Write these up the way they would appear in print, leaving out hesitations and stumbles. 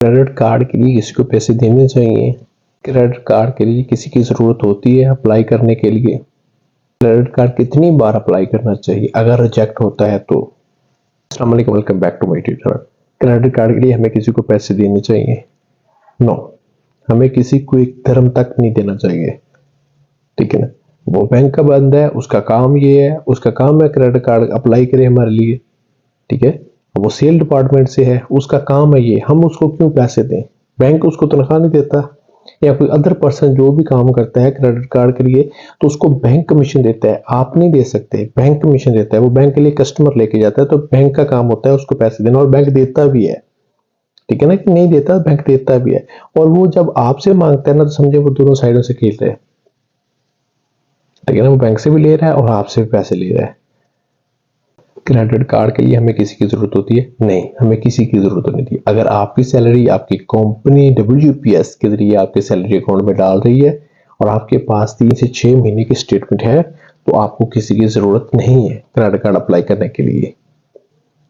Credit card के लिए किसी को पैसे देने चाहिए। क्रेडिट कार्ड के लिए किसी की ज़रूरत होती है अप्लाई करने के लिए। क्रेडिट कार्ड कितनी बार अप्लाई करना चाहिए अगर रिजेक्ट होता है तो। अस्सलाम वालेकुम, welcome back to my tutor. Credit card के लिए हमें किसी को पैसे देने चाहिए? नो, हमें किसी को एक धर्म तक नहीं देना चाहिए, ठीक है ना। वो बैंक का बंद है, उसका काम ये है, उसका काम है क्रेडिट कार्ड अप्लाई करे हमारे लिए, ठीक है। वो सेल डिपार्टमेंट से है, उसका काम है ये, हम उसको क्यों पैसे दें? बैंक उसको तनख्वाह नहीं देता, या कोई अदर पर्सन जो भी काम करता है क्रेडिट कार्ड के लिए तो उसको बैंक कमीशन देता है। आप नहीं दे सकते, बैंक कमीशन देता है। वो बैंक के लिए कस्टमर लेके जाता है तो बैंक का काम होता है उसको पैसे देना, और बैंक देता भी है, ठीक है ना। कि नहीं देता, बैंक देता भी है। और वो जब आपसे मांगता है ना तो समझे वो दोनों साइडों से खेल रहे हैं, ठीक है ना। वो बैंक से भी ले रहा है और आपसे भी पैसे ले रहा है। क्रेडिट कार्ड के लिए हमें किसी की जरूरत होती है? नहीं, हमें किसी की जरूरत नहीं थी। अगर आपकी सैलरी आपकी कंपनी WPS के जरिए आपके सैलरी अकाउंट में डाल रही है और आपके पास 3 से 6 महीने की स्टेटमेंट है तो आपको किसी की जरूरत नहीं है क्रेडिट कार्ड अप्लाई करने के लिए,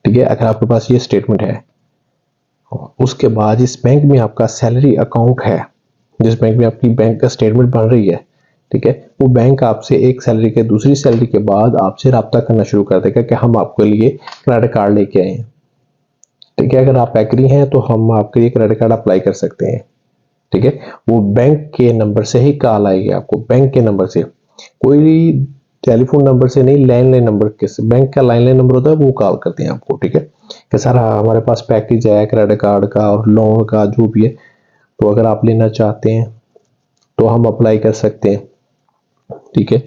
ठीक है। अगर आपके पास ये स्टेटमेंट है, उसके बाद जिस बैंक में आपका सैलरी अकाउंट है, जिस बैंक में आपकी बैंक का स्टेटमेंट बन रही है, ठीक है, वो बैंक आपसे एक सैलरी के दूसरी सैलरी के बाद आपसे रब्ता करना शुरू कर देगा कि हम आपके लिए क्रेडिट कार्ड लेके आए हैं, ठीक है। अगर आप एग्री हैं तो हम आपके लिए क्रेडिट कार्ड अप्लाई कर सकते हैं, ठीक है। वो बैंक के नंबर से ही कॉल आएगी आपको, बैंक के नंबर से, कोई टेलीफोन नंबर से नहीं, लैंडलाइन नंबर के से। बैंक का लैंडलाइन नंबर होता है, वो कॉल करते हैं आपको, ठीक है। कि सर हमारे पास पैकेज है क्रेडिट कार्ड का और लोन का जो भी है, तो अगर आप लेना चाहते हैं तो हम अप्लाई कर सकते हैं, ठीक है।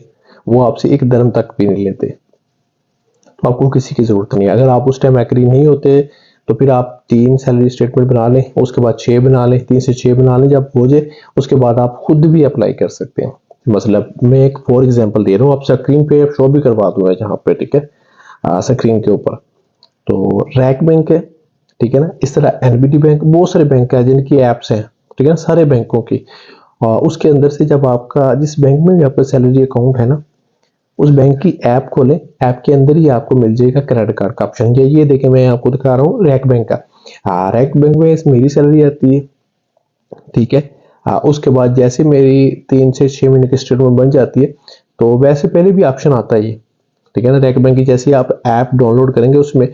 वो आपसे एक धर्म तक भी नहीं लेते, तो आपको किसी की जरूरत नहीं है। अगर आप उस टाइम एग्री नहीं होते तो फिर आप 3 सैलरी स्टेटमेंट बना लें, उसके बाद 6 बना लें, 3 से 6 बना लें। जब हो जाए उसके बाद आप खुद भी अप्लाई कर सकते हैं। मतलब मैं एक फॉर एग्जांपल दे रहा हूँ, आप स्क्रीन पे शो भी करवा दूंगा जहाँ पे, ठीक है, स्क्रीन के ऊपर। तो रैक बैंक है, ठीक है ना। इस तरह NBD बैंक, बहुत सारे बैंक है जिनकी एप्स हैं, ठीक है ना, सारे बैंकों की। उसके अंदर से जब आपका जिस बैंक में भी आपका सैलरी अकाउंट है ना, उस बैंक की ऐप खोलें, ऐप के अंदर ही आपको मिल जाएगा क्रेडिट कार्ड का ऑप्शन। ये देखिए मैं आपको दिखा रहा हूँ रैक बैंक का। रैक बैंक में मेरी सैलरी आती है, ठीक है। उसके बाद जैसे मेरी 3 से 6 महीने की स्टेटमेंट बन जाती है तो वैसे पहले भी ऑप्शन आता है ये, ठीक है ना। रैक बैंक की जैसे आप ऐप डाउनलोड करेंगे उसमें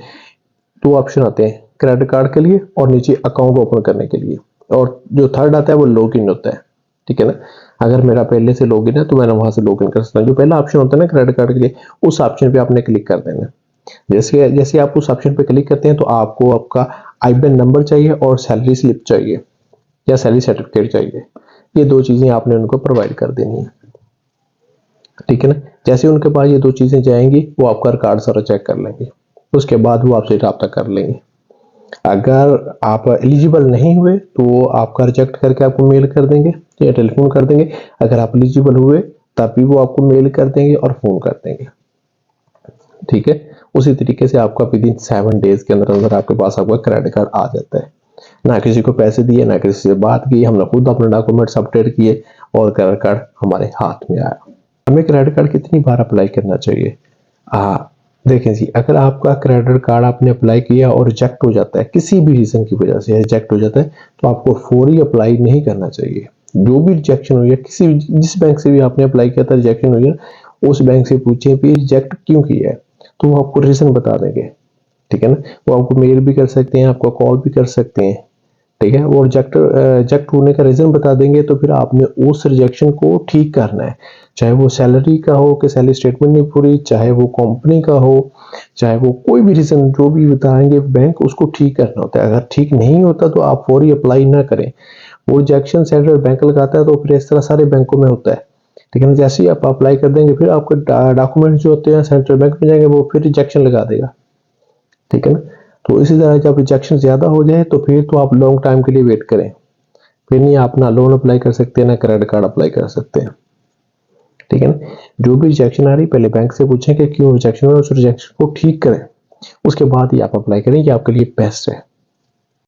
2 ऑप्शन आते हैं, क्रेडिट कार्ड के लिए और नीचे अकाउंट ओपन करने के लिए, और जो थर्ड आता है वो लॉगिन होता है, ठीक है ना। अगर मेरा पहले से लॉगिन है तो मैंने वहां से लॉगिन कर सकता हूँ। जो पहला ऑप्शन होता है ना क्रेडिट कार्ड के लिए, उस ऑप्शन पे आपने क्लिक कर देना। जैसे जैसे आप उस ऑप्शन पे क्लिक करते हैं तो आपको आपका IBAN नंबर चाहिए और सैलरी स्लिप चाहिए या सैलरी सर्टिफिकेट चाहिए। ये 2 चीजें आपने उनको प्रोवाइड कर देनी है, ठीक है ना। जैसे उनके पास ये 2 चीजें जाएंगी वो आपका रिकॉर्ड सारा चेक कर लेंगे, उसके बाद वो आपसे रब्ता कर लेंगे। अगर आप एलिजिबल नहीं हुए तो वो आपका रिजेक्ट करके आपको मेल कर देंगे या टेलीफोन कर देंगे। अगर आप एलिजिबल हुए तब भी वो आपको मेल कर देंगे और फोन कर देंगे, ठीक है। उसी तरीके से आपका विदिन 7 डेज के अंदर अंदर आपके पास आपका क्रेडिट कार्ड आ जाता है। ना किसी को पैसे दिए, ना किसी से बात की, हमने खुद अपने डॉक्यूमेंट्स अपडेट किए और क्रेडिट कार्ड हमारे हाथ में आया। हमें क्रेडिट कार्ड कितनी बार अप्लाई करना चाहिए? देखें जी, अगर आपका क्रेडिट कार्ड आपने अप्लाई किया और रिजेक्ट हो जाता है, किसी भी रीजन की वजह से रिजेक्ट हो जाता है, तो आपको फौरी अप्लाई नहीं करना चाहिए। जो भी रिजेक्शन हुई है, किसी जिस बैंक से भी आपने अप्लाई किया था रिजेक्शन हुई है, उस बैंक से पूछें भी रिजेक्ट क्यों किया है, तो वो आपको रीजन बता देंगे, ठीक है ना। वो आपको मेल भी कर सकते हैं, आपको कॉल भी कर सकते हैं, ठीक है। वो रिजेक्ट होने का रीजन बता देंगे तो फिर आपने उस रिजेक्शन को ठीक करना है। चाहे वो सैलरी का हो कि सैलरी स्टेटमेंट नहीं पूरी, चाहे वो कंपनी का हो, चाहे वो कोई भी रीजन जो भी बताएंगे बैंक, उसको ठीक करना होता है। अगर ठीक नहीं होता तो आप फौरी अप्लाई ना करें। वो रिजेक्शन सेंट्रल बैंक लगाता है, तो फिर इस तरह सारे बैंकों में होता है, ठीक है ना। जैसे ही आप अप्लाई कर देंगे फिर आपके डॉक्यूमेंट जो होते हैं सेंट्रल बैंक में जाएंगे, वो फिर रिजेक्शन लगा देगा, ठीक है ना। तो इसी तरह जब रिजेक्शन ज्यादा हो जाए तो फिर तो आप लॉन्ग टाइम के लिए वेट करें, फिर नहीं आप ना लोन अप्लाई कर सकते ना क्रेडिट कार्ड अप्लाई कर सकते हैं, ठीक है ना। जो भी रिजेक्शन आ रही पहले बैंक से पूछें कि क्यों रिजेक्शन है, उस रिजेक्शन को ठीक करें, उसके बाद ही आप अप्लाई करें, ये आपके लिए बेस्ट है।